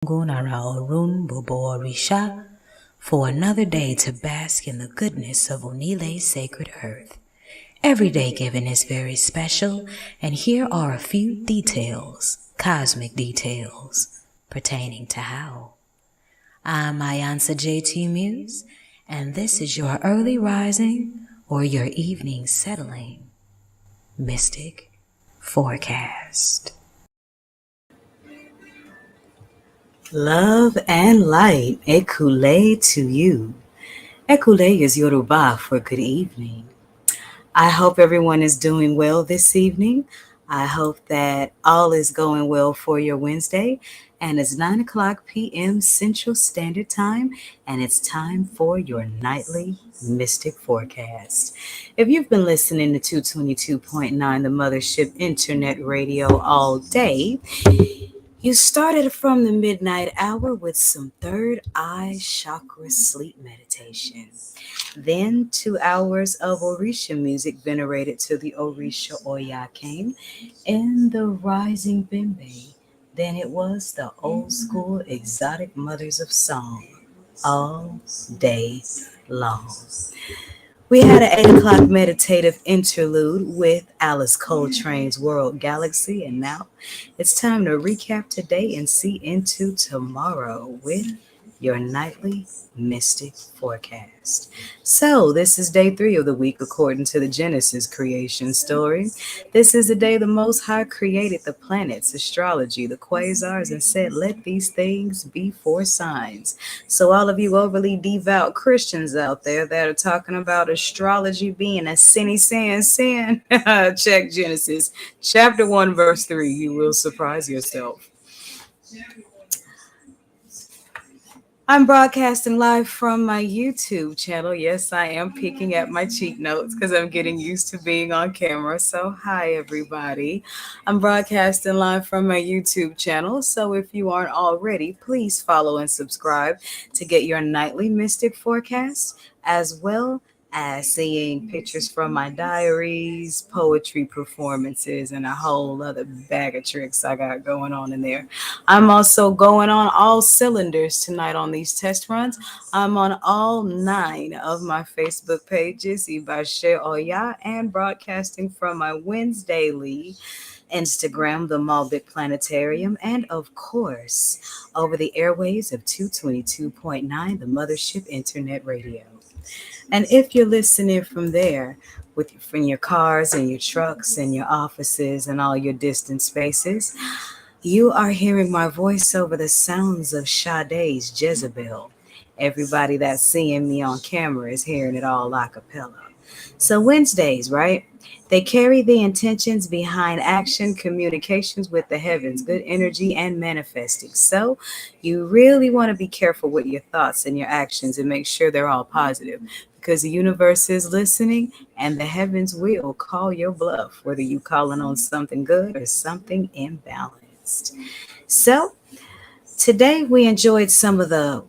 Gunaraorun Boborisha for another day to bask in the goodness of Onile's sacred earth. Every day given is very special, and here are a few details, cosmic details, pertaining to how. I'm Ayansa JT Muse, and this is your early rising or your evening settling mystic forecast. Love and light, Ekule to you. Ekule is Yoruba for good evening. I hope everyone is doing well this evening. I hope that all is going well for your Wednesday. And it's 9 o'clock p.m. Central Standard Time, and it's time for your nightly mystic forecast. If you've been listening to 222.9, the Mothership Internet Radio all day, you started from the midnight hour with some third eye chakra sleep meditation. Then 2 hours of Orisha music venerated to the Orisha Oya came in the rising Bembe. Then it was the old school exotic mothers of song all day long. We had an 8 o'clock meditative interlude with Alice Coltrane's World Galaxy, and now it's time to recap today and see into tomorrow with your nightly mystic forecast. So this is day 3 of the week according to the Genesis creation story. This is the day the Most High created the planets, astrology, the quasars, and said, let these things be for signs. So all of you overly devout Christians out there that are talking about astrology being a sin, check Genesis chapter 1 verse 3. You will surprise yourself. I'm broadcasting live from my YouTube channel. Yes, I am peeking at my cheat notes because I'm getting used to being on camera. So hi, everybody. I'm broadcasting live from my YouTube channel. So if you aren't already, please follow and subscribe to get your nightly mystic forecast, as well as seeing pictures from my diaries, poetry performances, and a whole other bag of tricks I got going on in there. I'm also going on all cylinders tonight on these test runs. I'm on all 9 of my Facebook pages, Ibashe Oya, and broadcasting from my Wednesdayly Instagram, the Malbik Planetarium, and of course, over the airwaves of 222.9, the Mothership Internet Radio. And if you're listening from there, from your cars and your trucks and your offices and all your distant spaces, you are hearing my voice over the sounds of Sade's Jezebel. Everybody that's seeing me on camera is hearing it all a cappella. So Wednesdays, right? They carry the intentions behind action, communications with the heavens, good energy, and manifesting. So you really want to be careful with your thoughts and your actions and make sure they're all positive, because the universe is listening and the heavens will call your bluff, whether you calling on something good or something imbalanced. So today we enjoyed some of the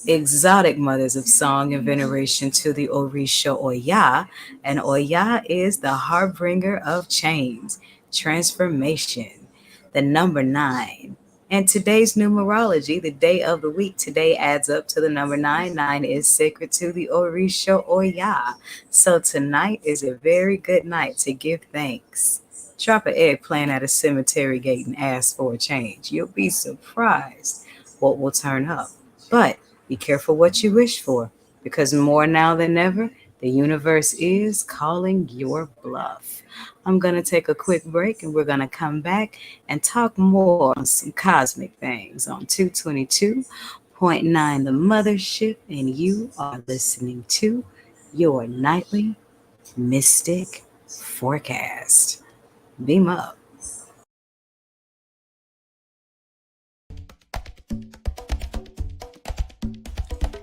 exotic mothers of song and veneration to the Orisha Oya, and Oya is the harbinger of change, transformation, the number 9. And today's numerology, the day of the week today adds up to the number 9. 9 is sacred to the Orisha Oya. So tonight is a very good night to give thanks. Drop an eggplant at a cemetery gate and ask for a change. You'll be surprised what will turn up. But be careful what you wish for, because more now than ever, the universe is calling your bluff. I'm going to take a quick break, and we're going to come back and talk more on some cosmic things on 222.9 the Mothership, and you are listening to your nightly mystic forecast. Beam up.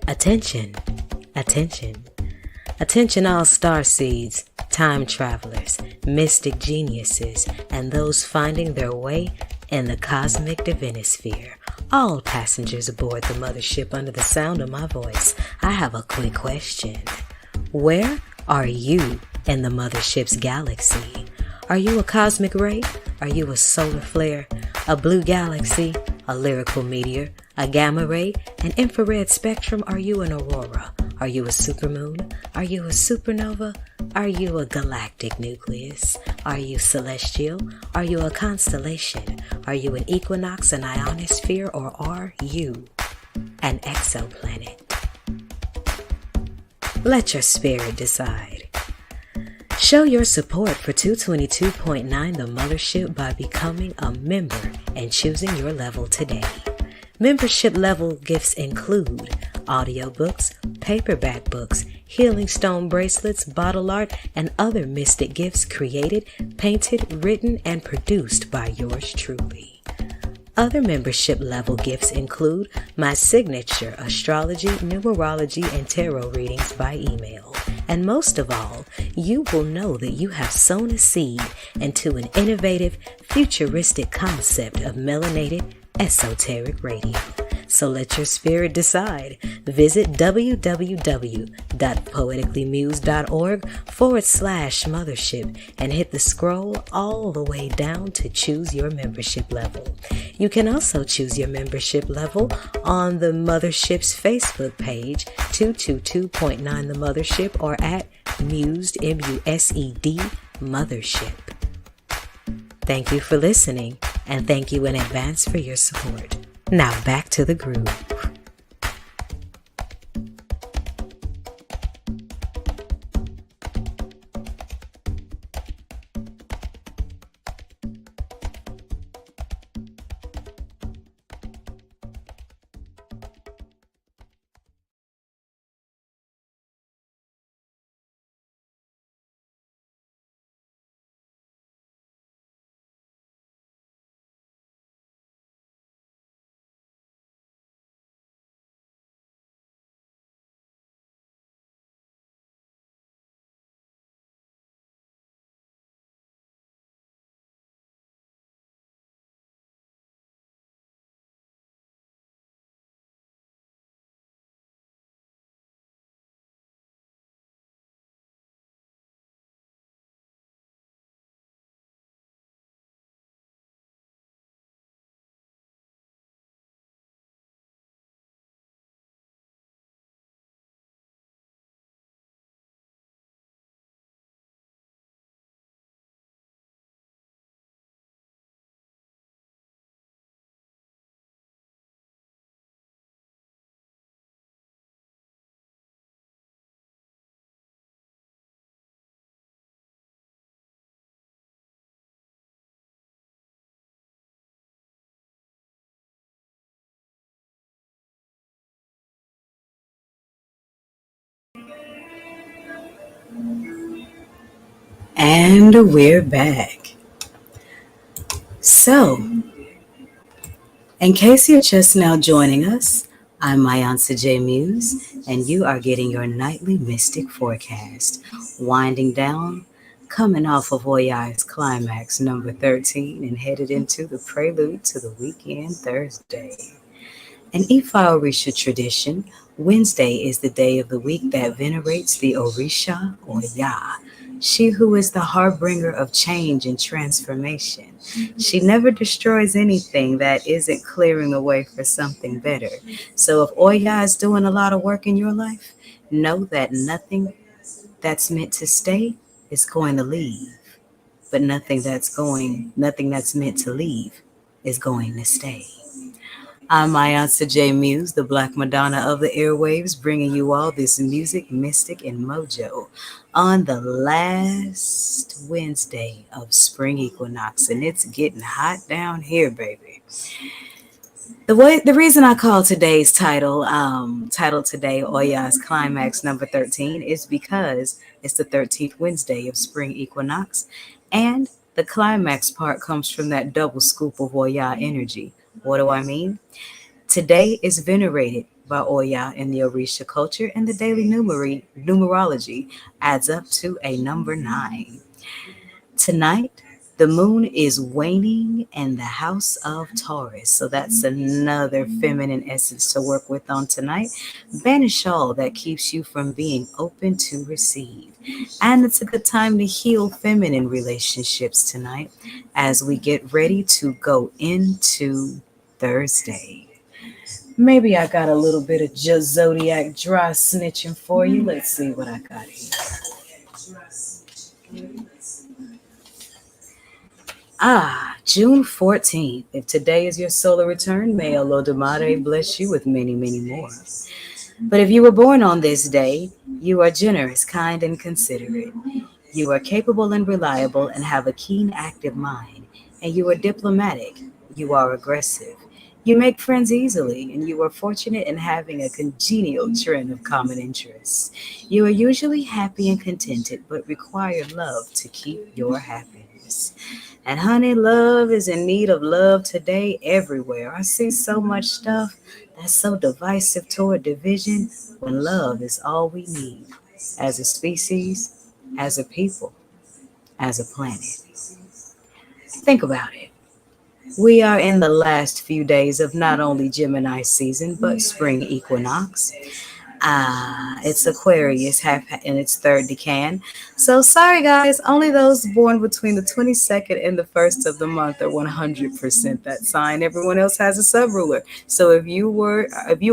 Attention, attention, attention all star seeds, time travelers, mystic geniuses, and those finding their way in the cosmic divinisphere. All passengers aboard the mothership under the sound of my voice, I have a quick question. Where are you in the mothership's galaxy? Are you a cosmic ray? Are you a solar flare? A blue galaxy? A lyrical meteor? A gamma ray, an infrared spectrum? Are you an aurora? Are you a supermoon? Are you a supernova? Are you a galactic nucleus? Are you celestial? Are you a constellation? Are you an equinox, an ionosphere, or are you an exoplanet? Let your spirit decide. Show your support for 222.9 The Mothership by becoming a member and choosing your level today. Membership level gifts include audiobooks, paperback books, healing stone bracelets, bottle art, and other mystic gifts created, painted, written, and produced by yours truly. Other membership level gifts include my signature astrology, numerology, and tarot readings by email. And most of all, you will know that you have sown a seed into an innovative, futuristic concept of melanated, esoteric radio. So let your spirit decide. Visit www.poeticallymuse.org/mothership and hit the scroll all the way down to choose your membership level. You can also choose your membership level on the Mothership's Facebook page, 222.9 The Mothership, or at Mused, M-U-S-E-D, Mothership. Thank you for listening, and thank you in advance for your support. Now back to the groove. And we're back. So, in case you're just now joining us, I'm Mayantha J. Muse, and you are getting your nightly mystic forecast. Winding down, coming off of Oya's Climax number 13 and headed into the prelude to the weekend Thursday. In Ifa Orisha tradition, Wednesday is the day of the week that venerates the Orisha or Yah, she who is the harbinger of change and transformation. She never destroys anything that isn't clearing the way for something better. So if Oya is doing a lot of work in your life, know that nothing that's meant to stay is going to leave, but nothing that's meant to leave is going to stay. I'm Mayantha J. Muse, the Black Madonna of the airwaves, bringing you all this music, mystic, and mojo on the last Wednesday of spring equinox, and it's getting hot down here, baby. The reason I call today's title today, Oya's Climax number 13, is because it's the 13th Wednesday of spring equinox, and the climax part comes from that double scoop of Oya energy. What do I mean? Today is venerated by Oya in the Orisha culture, and the daily numerology adds up to a number 9. Tonight, the moon is waning in the house of Taurus. So that's another feminine essence to work with on tonight. Banish all that keeps you from being open to receive. And it's a good time to heal feminine relationships tonight as we get ready to go into Thursday. Maybe I got a little bit of zodiac dry snitching for you. Let's see what I got here. June 14th. If today is your solar return, may Olodumare bless you with many, many more. But if you were born on this day, you are generous, kind, and considerate. You are capable and reliable and have a keen, active mind. And you are diplomatic. You are aggressive. You make friends easily, and you are fortunate in having a congenial trend of common interests. You are usually happy and contented, but require love to keep your happiness. And honey, love is in need of love today everywhere. I see so much stuff that's so divisive toward division when love is all we need as a species, as a people, as a planet. Think about it. We are in the last few days of not only Gemini season, but spring equinox. It's Aquarius, half in its third decan. So sorry, guys. Only those born between the 22nd and the 1st of the month are 100% that sign. Everyone else has a subruler. So if you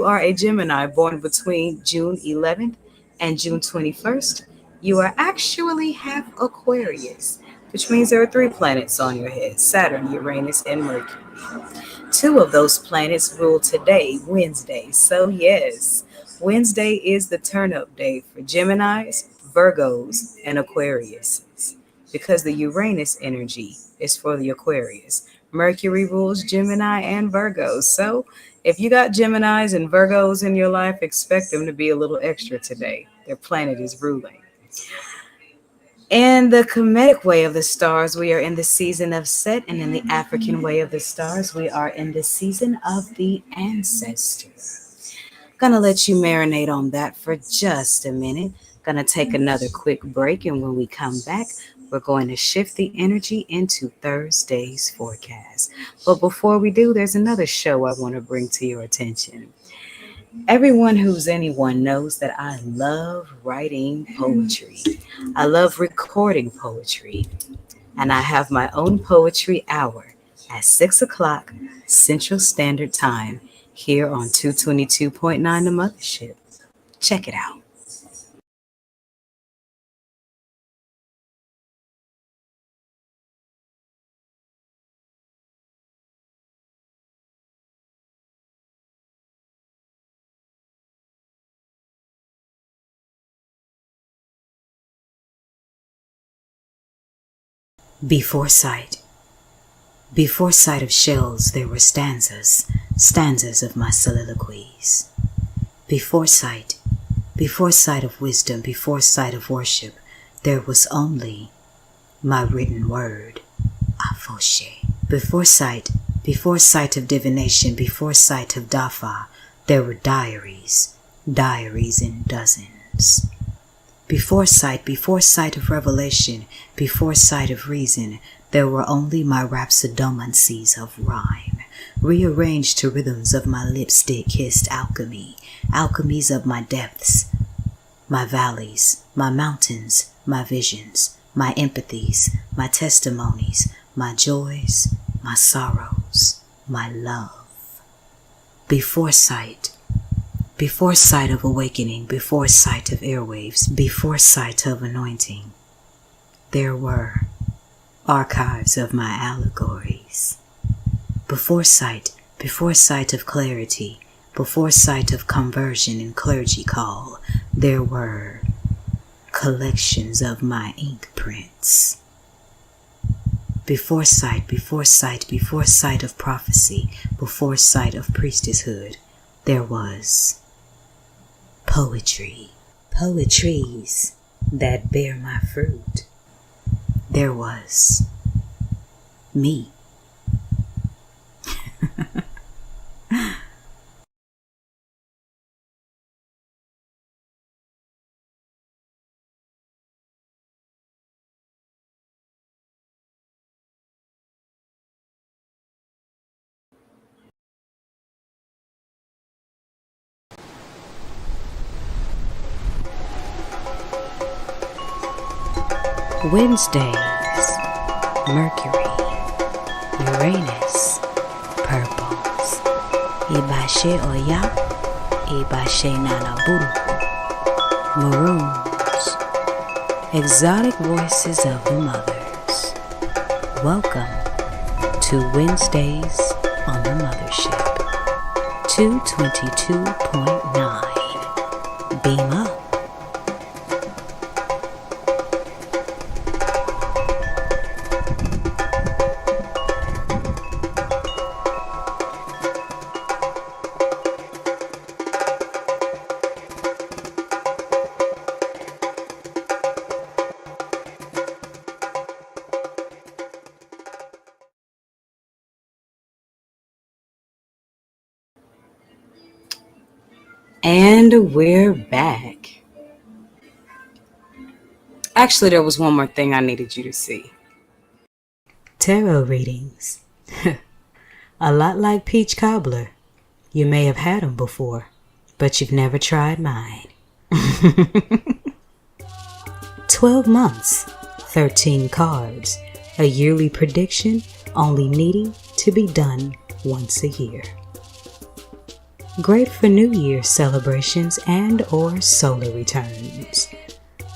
are a Gemini born between June 11th and June 21st, you are actually half Aquarius, which means there are three planets on your head: Saturn, Uranus, and Mercury. Two of those planets rule today, Wednesday. So, yes, Wednesday is the turn up day for Geminis, Virgos, and Aquariuses because the Uranus energy is for the Aquarius. Mercury rules Gemini and Virgos. So, if you got Geminis and Virgos in your life, expect them to be a little extra today. Their planet is ruling. In the Kemetic way of the stars, we are in the season of Set, and in the African way of the stars, we are in the season of the ancestor. Gonna let you marinate on that for just a minute. Gonna take another quick break, and when we come back, we're going to shift the energy into Thursday's forecast. But before we do, there's another show I want to bring to your attention. Everyone who's anyone knows that I love writing poetry. I love recording poetry. And I have my own poetry hour at 6 o'clock Central Standard Time here on 222.9 The Mothership. Check it out. Before sight. Before sight of shells, there were stanzas, stanzas of my soliloquies. Before sight of wisdom, before sight of worship, there was only my written word, Afoshe. Before sight of divination, before sight of Dafa, there were diaries, diaries in dozens. Before sight of revelation, before sight of reason, there were only my rhapsodomancies of rhyme, rearranged to rhythms of my lipstick-kissed alchemy, alchemies of my depths, my valleys, my mountains, my visions, my empathies, my testimonies, my joys, my sorrows, my love. Before sight of awakening, before sight of airwaves, before sight of anointing, there were archives of my allegories. Before sight of clarity, before sight of conversion and clergy call, there were collections of my ink prints. Before sight of prophecy, before sight of priestesshood, there was poetry, poetries that bear my fruit. There was me. Wednesdays, Mercury, Uranus, purples, Ibashe, Ibashe Oya, Ibashe Nanaburuku, Maroons, exotic voices of the mothers. Welcome to Wednesdays on the Mothership. 222.9. Beam up. And we're back. Actually, there was one more thing I needed you to see. Tarot readings. A lot like peach cobbler. You may have had them before, but you've never tried mine. 12 months, 13 cards, a yearly prediction only needing to be done once a year. Great for New Year celebrations and or solar returns.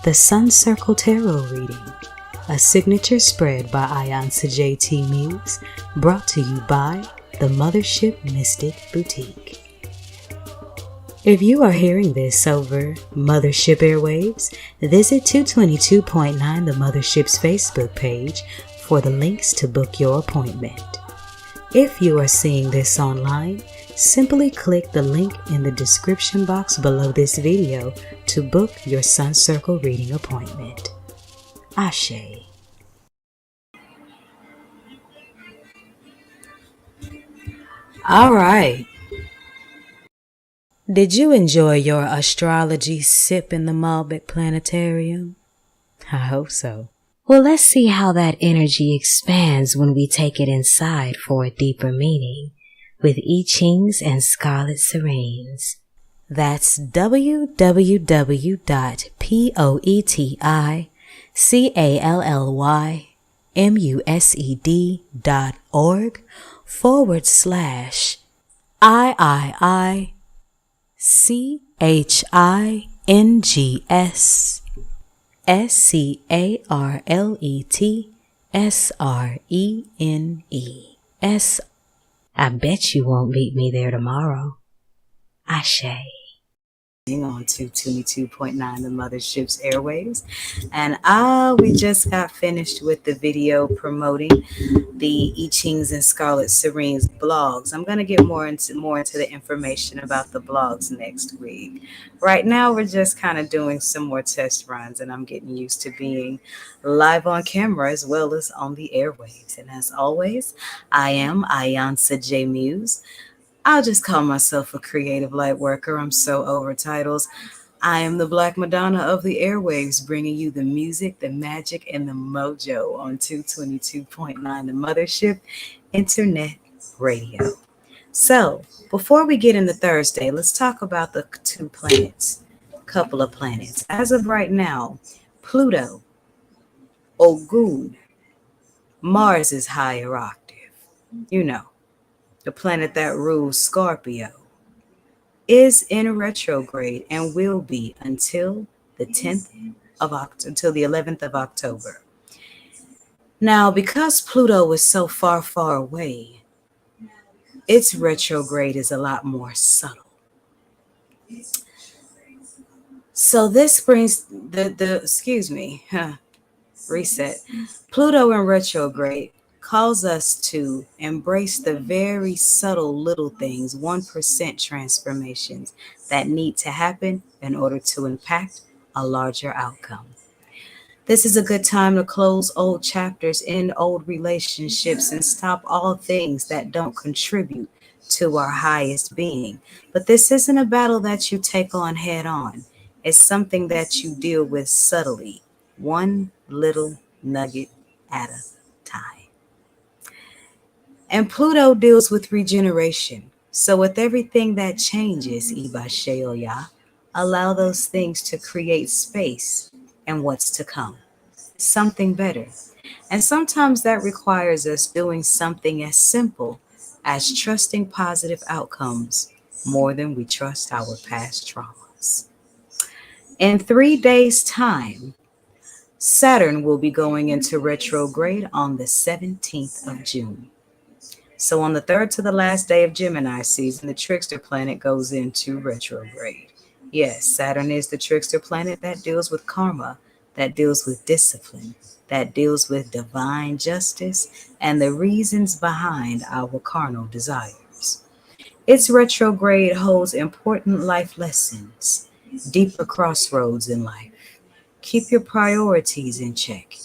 The Sun Circle Tarot Reading, a signature spread by Ayansa JT Muse, brought to you by the Mothership Mystic Boutique. If you are hearing this over Mothership Airwaves, visit 222.9 the Mothership's Facebook page for the links to book your appointment. If you are seeing this online, simply click the link in the description box below this video to book your Sun Circle reading appointment. Ashe. All right. Did you enjoy your astrology sip in the Malbec Planetarium? I hope so. Well, let's see how that energy expands when we take it inside for a deeper meaning with I Chings and Scarlet Serenes. That's www.POETICALLYMUSED.org/IIICHINGSSRENES. I bet you won't meet me there tomorrow. Ashe. On 222.9 the Mothership's airwaves, and we just got finished with the video promoting the I Chings and Scarlet Serene's blogs. I'm going to get more into the information about the blogs next week. Right now we're just kind of doing some more test runs, and I'm getting used to being live on camera as well as on the airwaves. And as always, I am Ayansa J Muse. I'll just call myself a creative light worker. I'm so over titles. I am the Black Madonna of the airwaves, bringing you the music, the magic, and the mojo on 222.9 the Mothership Internet Radio. So, before we get into Thursday, let's talk about the two planets, couple of planets. As of right now, Pluto, Ogun, Mars is higher octave. You know, the planet that rules Scorpio, is in retrograde and will be until the 11th of October. Now, because Pluto is so far, far away, its retrograde is a lot more subtle. So this brings reset. Pluto in retrograde calls us to embrace the very subtle little things, 1% transformations that need to happen in order to impact a larger outcome. This is a good time to close old chapters in old relationships and stop all things that don't contribute to our highest being. But this isn't a battle that you take on head on. It's something that you deal with subtly, one little nugget at a time. And Pluto deals with regeneration. So with everything that changes, Ibasheoya, allow those things to create space and what's to come. Something better. And sometimes that requires us doing something as simple as trusting positive outcomes more than we trust our past traumas. In 3 days' time, Saturn will be going into retrograde on the 17th of June. So, on the third to the last day of Gemini season, the trickster planet goes into retrograde. Yes, Saturn is the trickster planet that deals with karma, that deals with discipline, that deals with divine justice, and the reasons behind our carnal desires. Its retrograde holds important life lessons, deeper crossroads in life. Keep your priorities in check,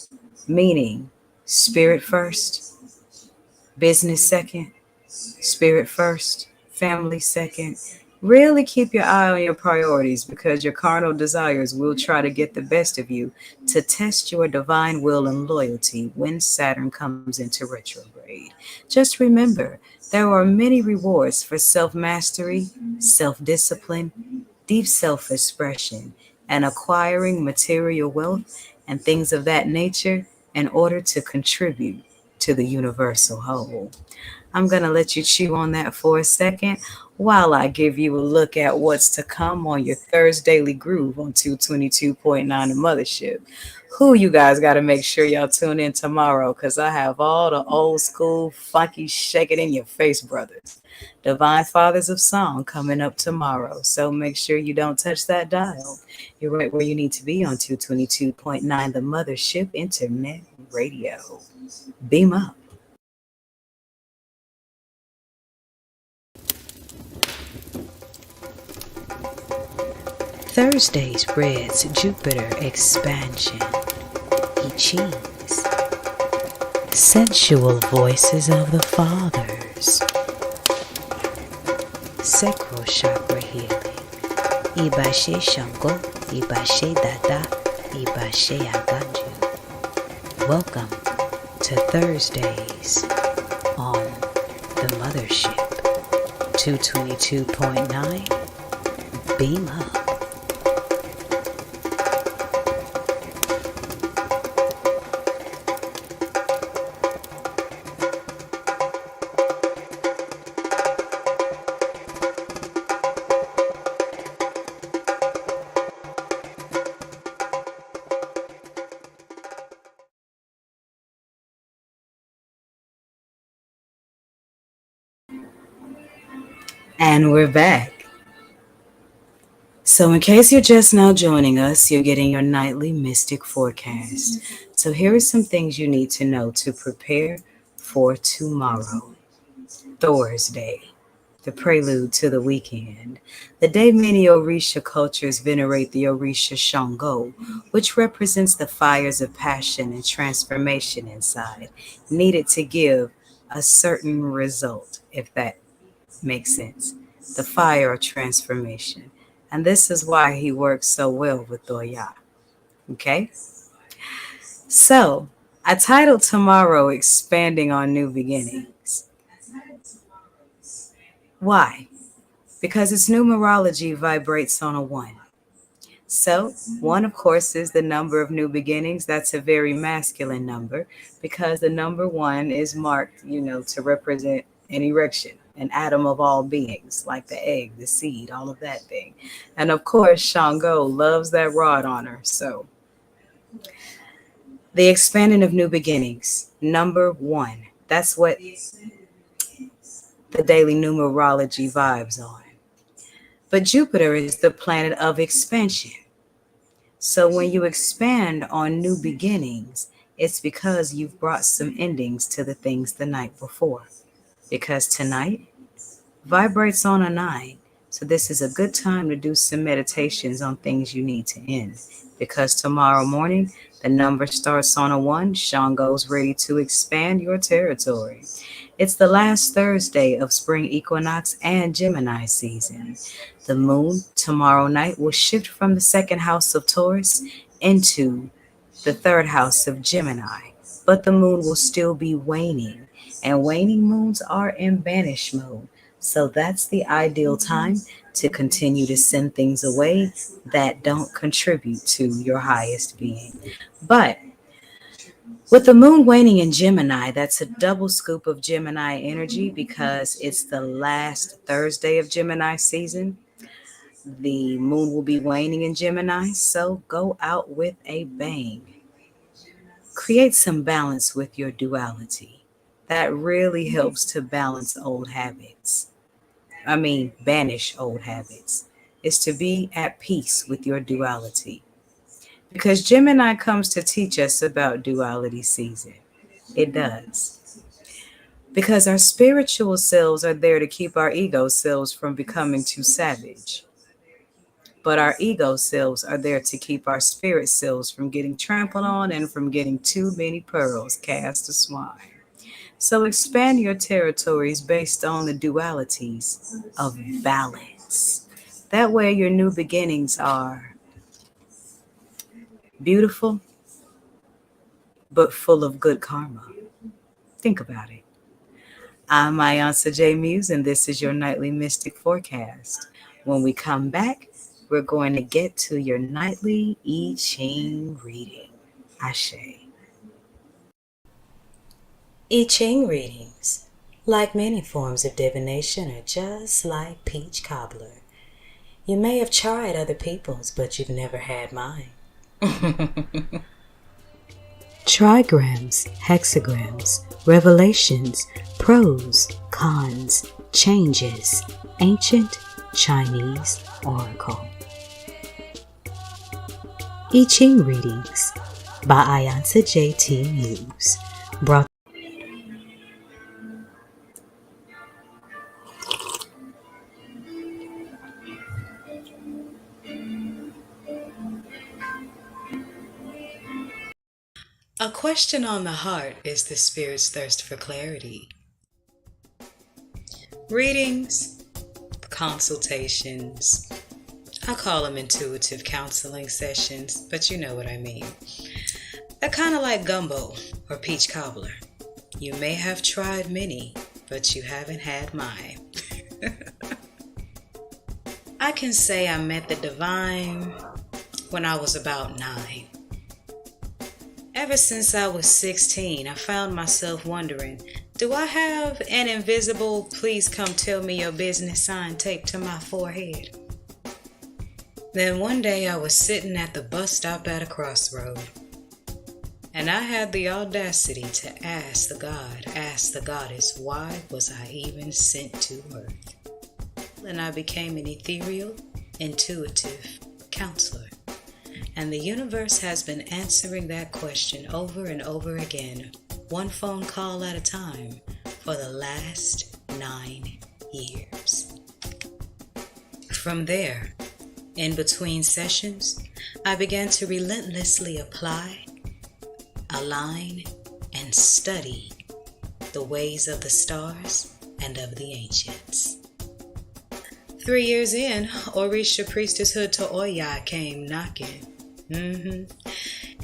meaning spirit first, business second, spirit first, family second. Really keep your eye on your priorities because your carnal desires will try to get the best of you to test your divine will and loyalty when Saturn comes into retrograde. Just remember, there are many rewards for self mastery, self discipline, deep self expression, and acquiring material wealth and things of that nature in order to contribute to the universal whole. I'm going to let you chew on that for a second while I give you a look at what's to come on your Thursdaily Groove on 222.9 The Mothership. Who you guys got to make sure y'all tune in tomorrow because I have all the old school, funky, shake it in your face brothers. Divine Fathers of Song coming up tomorrow. So make sure you don't touch that dial. You're right where you need to be on 222.9 The Mothership Internet Radio. Beam up. Thursday's Red's Jupiter expansion. I Ching's. Sensual voices of the fathers. Sacral chakra healing. Ibashe Shango, Ibashe Dada, Ibashe Aganju. Welcome to Thursdays on the Mothership. 222.9. Beam up. And we're back. So, in case you're just now joining us, you're getting your nightly mystic forecast. So, here are some things you need to know to prepare for tomorrow, Thursday, the prelude to the weekend. The day many Orisha cultures venerate the Orisha Shango, which represents the fires of passion and transformation inside, needed to give a certain result, if that makes sense. The fire of transformation. And this is why he works so well with Doya. Okay? So, I titled tomorrow Expanding on New Beginnings. Why? Because its numerology vibrates on a 1. So, 1, of course, is the number of new beginnings. That's a very masculine number because the number 1 is marked, to represent an erection, an atom of all beings, like the egg, the seed, all of that thing. And of course, Shango loves that rod on her. So, the expanding of new beginnings, number 1. That's what the daily numerology vibes on. But Jupiter is the planet of expansion. So when you expand on new beginnings, it's because you've brought some endings to the things the night before. Because tonight vibrates on a 9. So this is a good time to do some meditations on things you need to end. Because tomorrow morning, the number starts on a 1. Shango's ready to expand your territory. It's the last Thursday of spring equinox and Gemini season. The moon tomorrow night will shift from the second house of Taurus into the third house of Gemini, but the moon will still be waning, and waning moons are in banish mode. So that's the ideal time to continue to send things away that don't contribute to your highest being. But With the moon waning in Gemini, that's a double scoop of Gemini energy because it's the last Thursday of Gemini season. The moon will be waning in Gemini, so go out with a bang. Create some balance with your duality. That really helps to balance old habits. Banish old habits. Is to be at peace with your duality. Because Gemini comes to teach us about duality season. It does. Because our spiritual selves are there to keep our ego selves from becoming too savage. But our ego selves are there to keep our spirit selves from getting trampled on and from getting too many pearls cast to swine. So expand your territories based on the dualities of balance. That way, your new beginnings are beautiful but full of good karma. Think about it. I'm Ayansa J. Muse, and this is your nightly mystic forecast. When we come back, we're going to get to your nightly I Ching reading. Ashe. I Ching readings, like many forms of divination, are just like peach cobbler. You may have tried other people's, but you've never had mine. Trigrams, hexagrams, revelations, pros, cons, changes, ancient Chinese oracle. I Ching readings by Ayansa J.T. Muse. Brought A question on the heart is the spirit's thirst for clarity. Readings, consultations, I call them intuitive counseling sessions, but you know what I mean. They're kind of like gumbo or peach cobbler. You may have tried many, but you haven't had mine. I can say I met the divine when I was about 9. Ever since I was 16, I found myself wondering, do I have an invisible "please come tell me your business" sign taped to my forehead? Then one day I was sitting at the bus stop at a crossroad, and I had the audacity to ask the goddess, why was I even sent to earth? And I became an ethereal, intuitive counselor. And the universe has been answering that question over and over again, one phone call at a time, for the last 9 years. From there, in between sessions, I began to relentlessly apply, align, and study the ways of the stars and of the ancients. 3 years in, Orisha priestesshood to Oya came knocking.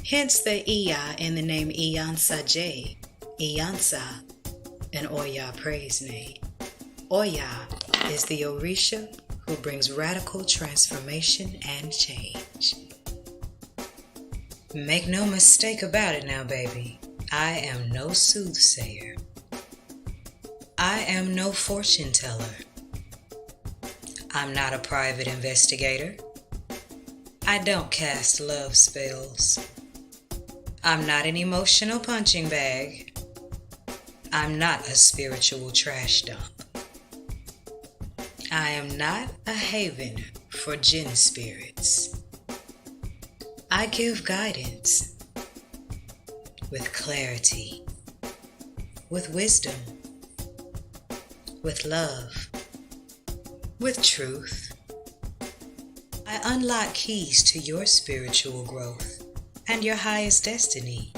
Hence the Iya in the name Iyansa J, Iyansa, an Oya praise name. Oya is the Orisha who brings radical transformation and change. Make no mistake about it now, baby. I am no soothsayer. I am no fortune teller. I'm not a private investigator. I don't cast love spells. I'm not an emotional punching bag. I'm not a spiritual trash dump. I am not a haven for jinn spirits. I give guidance with clarity, with wisdom, with love, with truth. I unlock keys to your spiritual growth and your highest destiny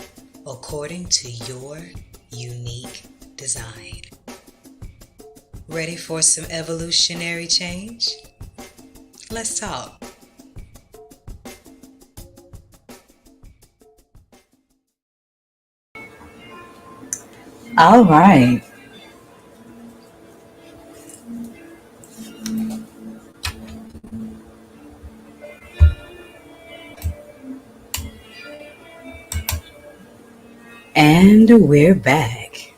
according to your unique design. Ready for some evolutionary change? Let's talk. All right. And we're back.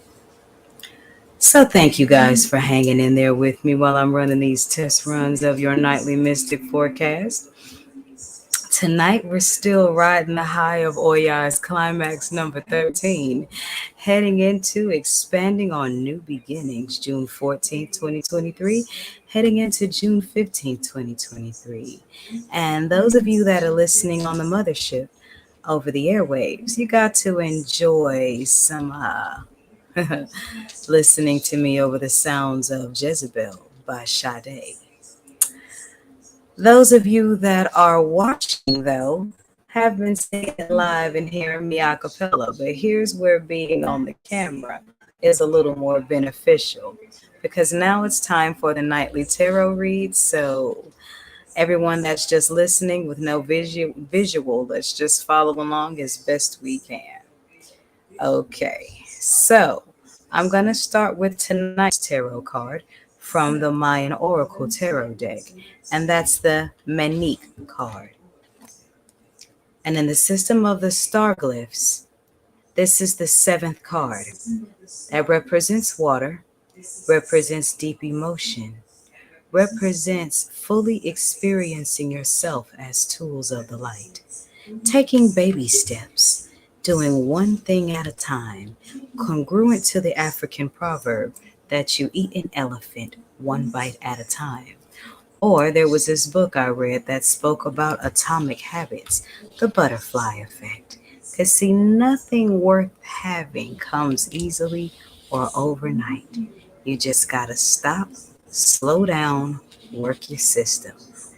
So, thank you guys for hanging in there with me while I'm running these test runs of your nightly mystic forecast. Tonight, we're still riding the high of Oya's climax number 13, heading into expanding on new beginnings, June 14th, 2023, heading into June 15th, 2023. And those of you that are listening on the mothership over the airwaves, you got to enjoy some listening to me over the sounds of Jezebel by Sade. Those of you that are watching, though, have been seeing it live and hearing me a cappella, but here's where being on the camera is a little more beneficial because now it's time for the nightly tarot read. So, everyone that's just listening with no visual, let's just follow along as best we can. Okay, so I'm going to start with tonight's tarot card from the Mayan Oracle Tarot deck, and that's the Manique card. And in the system of the star glyphs, this is the seventh card that represents water, represents deep emotion, represents fully experiencing yourself as tools of the light. Taking baby steps, doing one thing at a time, congruent to the African proverb that you eat an elephant one bite at a time. Or there was this book I read that spoke about atomic habits, the butterfly effect. Because, see, nothing worth having comes easily or overnight. You just got to stop, slow down, work your system,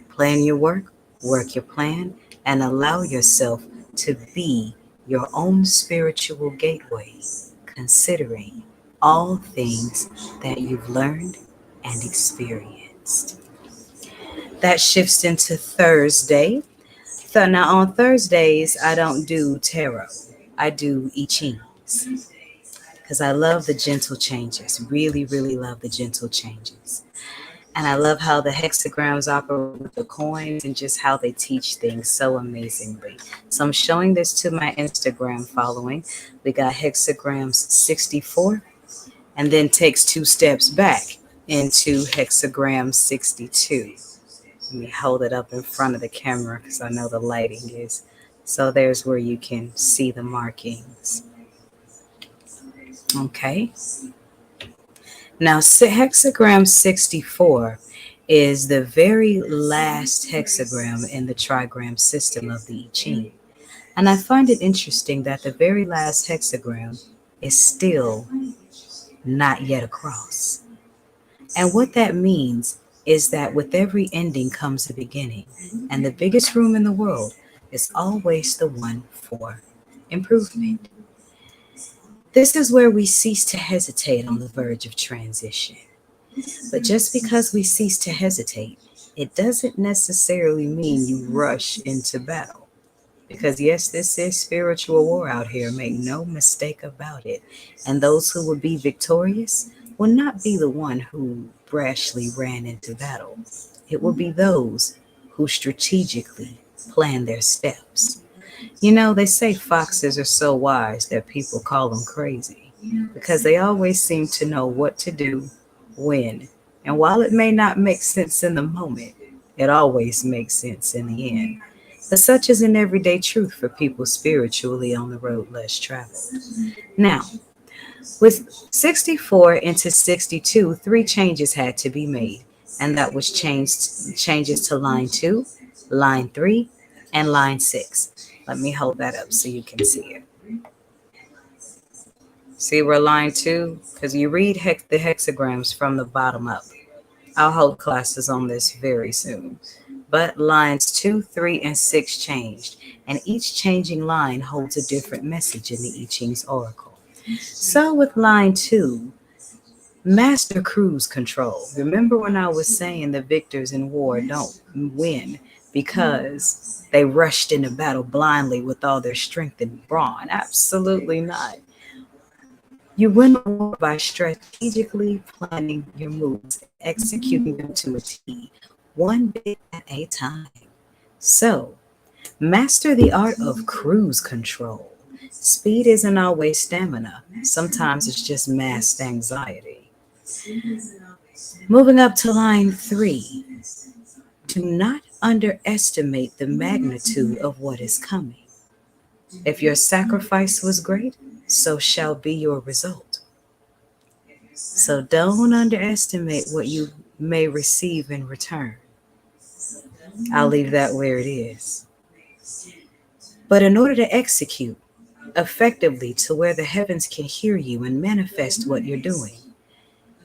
plan your work your plan, and allow yourself to be your own spiritual gateway, considering all things that you've learned and experienced. That shifts into Thursday. So now on Thursdays, I don't do tarot. I do I Chings because I love the gentle changes. Really, really love the gentle changes. And I love how the hexagrams operate with the coins and just how they teach things so amazingly. So I'm showing this to my Instagram following. We got hexagrams 64 and then takes two steps back into hexagram 62. Let me hold it up in front of the camera because I know the lighting is. So there's where you can see the markings. Okay. Now, hexagram 64 is the very last hexagram in the trigram system of the I Ching. And I find it interesting that the very last hexagram is still not yet across. And what that means is that with every ending comes a beginning, and the biggest room in the world is always the one for improvement. This is where we cease to hesitate on the verge of transition. But just because we cease to hesitate, it doesn't necessarily mean you rush into battle. Because, yes, this is spiritual war out here, make no mistake about it. And those who will be victorious will not be the one who brashly ran into battle. It will be those who strategically plan their steps. You know, they say foxes are so wise that people call them crazy because they always seem to know what to do, when. And while it may not make sense in the moment, it always makes sense in the end. But such is an everyday truth for people spiritually on the road less traveled. Now, with 64 into 62, three changes had to be made, and that was changes to line 2, line 3, and line 6. Let me hold that up so you can see it. See where line 2, because you read the hexagrams from the bottom up. I'll hold classes on this very soon. But lines 2, 3, and 6 changed, and each changing line holds a different message in the I Ching's oracle. So with line 2, master cruise control. Remember when I was saying the victors in war don't win because they rushed into battle blindly with all their strength and brawn? Absolutely not. You win a war by strategically planning your moves and executing them to a T, one bit at a time. So, master the art of cruise control. Speed isn't always stamina. Sometimes it's just masked anxiety. Moving up to line 3. Do not underestimate the magnitude of what is coming. If your sacrifice was great, so shall be your result. So don't underestimate what you may receive in return. I'll leave that where it is. But in order to execute effectively to where the heavens can hear you and manifest what you're doing,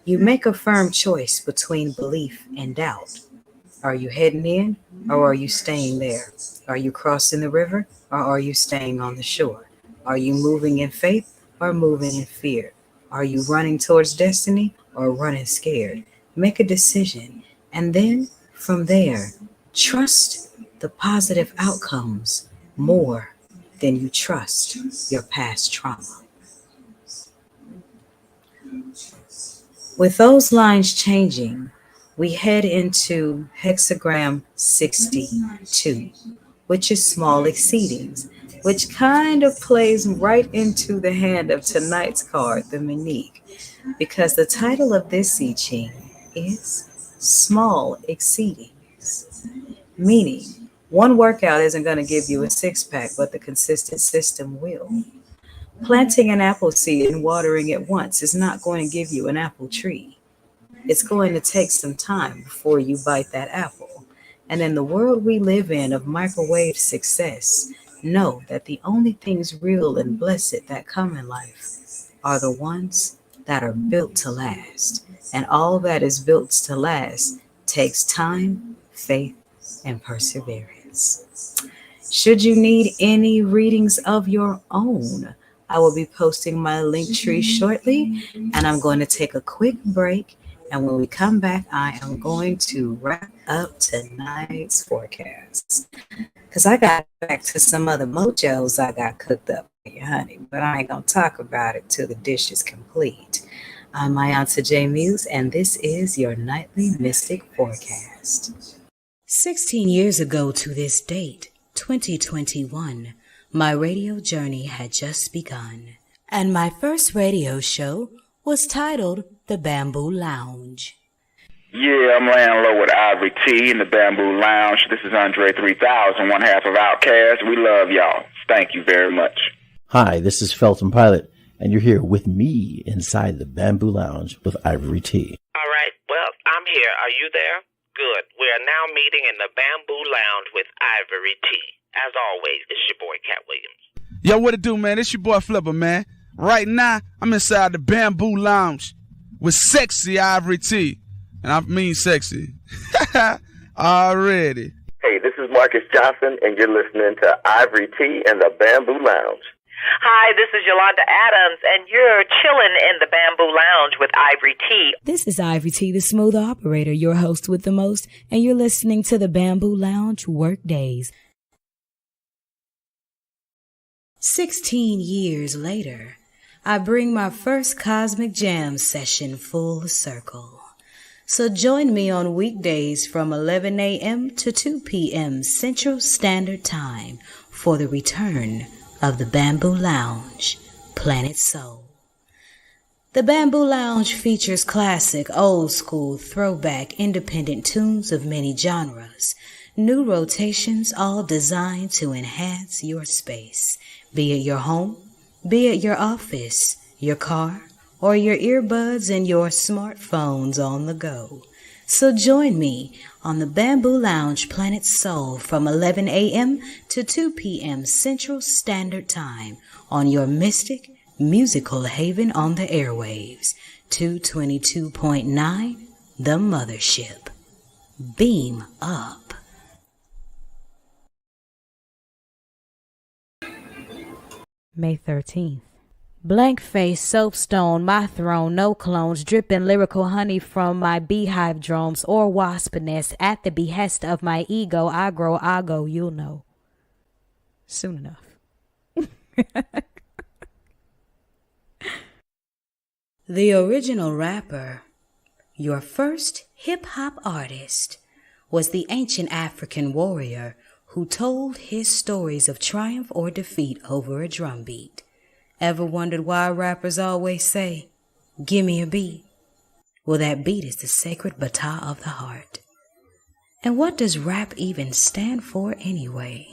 you make a firm choice between belief and doubt. Are you heading in or are you staying there? Are you crossing the river or are you staying on the shore? Are you moving in faith or moving in fear? Are you running towards destiny or running scared? Make a decision, and then from there, trust the positive outcomes more than you trust your past trauma. With those lines changing, we head into hexagram 62, which is small exceedings, which kind of plays right into the hand of tonight's card, the Monique, because the title of this I Ching is Small Exceedings, meaning one workout isn't going to give you a six-pack, but the consistent system will. Planting an apple seed and watering it once is not going to give you an apple tree. It's going to take some time before you bite that apple. And in the world we live in of microwave success, know that the only things real and blessed that come in life are the ones that are built to last. And all that is built to last takes time, faith, and perseverance. Should you need any readings of your own, I will be posting my link tree shortly, and I'm going to take a quick break. And when we come back, I am going to wrap up tonight's forecast. Because I got back to some other mojos I got cooked up for you, honey. But I ain't going to talk about it till the dish is complete. I'm my Auntie J Muse, and this is your nightly mystic forecast. 16 years ago to this date, 2021, my radio journey had just begun. And my first radio show was titled The Bamboo Lounge. Yeah, I'm laying low with Ivory T in the Bamboo Lounge. This is Andre 3000, one half of Outkast. We love y'all. Thank you very much. Hi, this is Felton Pilot, and you're here with me inside the Bamboo Lounge with Ivory T. All right, well, I'm here. Are you there? Good. We are now meeting in the Bamboo Lounge with Ivory T. As always, this is your boy, Cat Williams. Yo, what it do, man? It's your boy, Flipper, man. Right now, I'm inside the Bamboo Lounge with sexy Ivory T. And I mean sexy. Already. Hey, this is Marcus Johnson, and you're listening to Ivory T and the Bamboo Lounge. Hi, this is Yolanda Adams, and you're chilling in the Bamboo Lounge with Ivory T. This is Ivory T, the smooth operator, your host with the most, and you're listening to the Bamboo Lounge Workdays. 16 years later, I bring my first Cosmic Jam session full circle. So join me on weekdays from 11 a.m. to 2 p.m. Central Standard Time for the return of the Bamboo Lounge, Planet Soul. The Bamboo Lounge features classic, old school, throwback, independent tunes of many genres, new rotations, all designed to enhance your space, be it your home, be it your office, your car, or your earbuds and your smartphones on the go. So join me on the Bamboo Lounge Planet Soul from 11 a.m. to 2 p.m. Central Standard Time on your mystic musical haven on the airwaves, 222.9 The Mothership. Beam up. May 13th. Blank face, soapstone, my throne, no clones, dripping lyrical honey from my beehive drones or wasp nest. At the behest of my ego, I grow, I go, you'll know. Soon enough. The original rapper, your first hip-hop artist, was the ancient African warrior who told his stories of triumph or defeat over a drum beat. Ever wondered why rappers always say, "Give me a beat"? Well, that beat is the sacred baton of the heart. And what does rap even stand for anyway?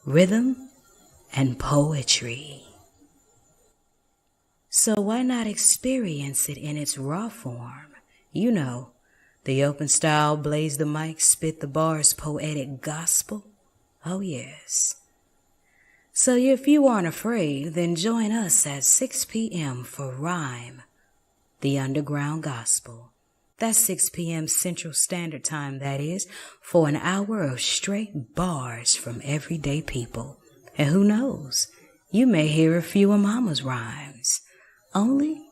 Rhythm and poetry. So why not experience it in its raw form? You know, the open style, blaze the mic, spit the bars, poetic gospel. Oh yes. So if you aren't afraid, then join us at 6 p.m. for Rhyme, the Underground Gospel. That's 6 p.m. Central Standard Time, that is, for an hour of straight bars from everyday people. And who knows, you may hear a few of Mama's rhymes. Only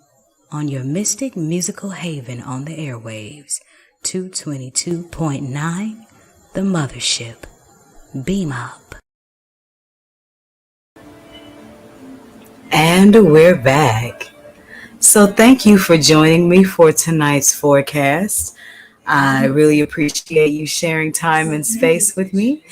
on your Mystic Musical Haven on the airwaves, 222.9, the Mothership. Beam up. And we're back. So thank you for joining me for tonight's forecast. I really appreciate you sharing time and space with me.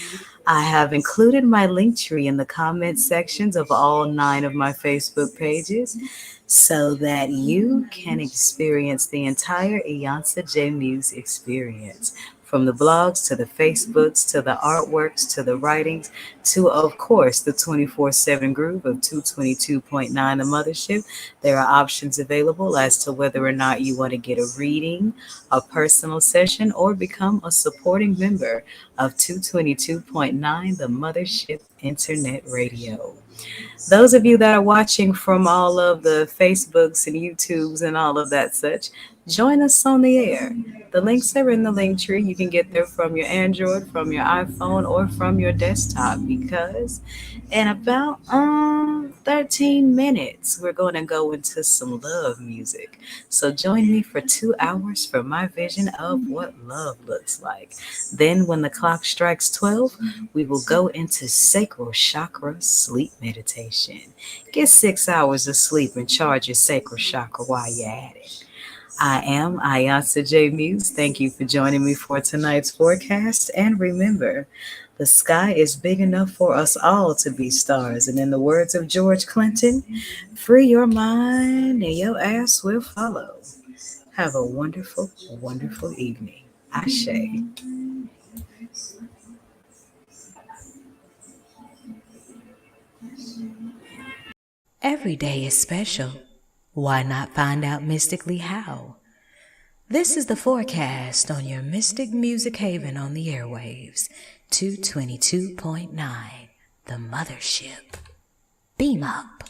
I have included my link tree in the comment sections of all 9 of my Facebook pages so that you can experience the entire Iyansa J Muse experience. From the blogs to the Facebooks to the artworks to the writings to, of course, the 24/7 groove of 222.9 The Mothership, there are options available as to whether or not you want to get a reading, a personal session, or become a supporting member of 222.9 The Mothership Internet Radio. Those of you that are watching from all of the Facebooks and YouTubes and all of that such, join us on the air. The links are in the link tree. You can get there from your Android, from your iPhone, or from your desktop, because in about 13 minutes, we're going to go into some love music. So join me for 2 hours for my vision of what love looks like. Then when the clock strikes 12, we will go into sacral chakra sleep meditation. Get 6 hours of sleep and charge your sacral chakra while you're at it. I am Iyansa J Muse. Thank you for joining me for tonight's forecast. And remember, the sky is big enough for us all to be stars. And in the words of George Clinton, free your mind and your ass will follow. Have a wonderful, wonderful evening. Ashe. Every day is special. Why not find out mystically how? This is the forecast on your Mystic Music Haven on the airwaves, 222.9, the Mothership. Beam up.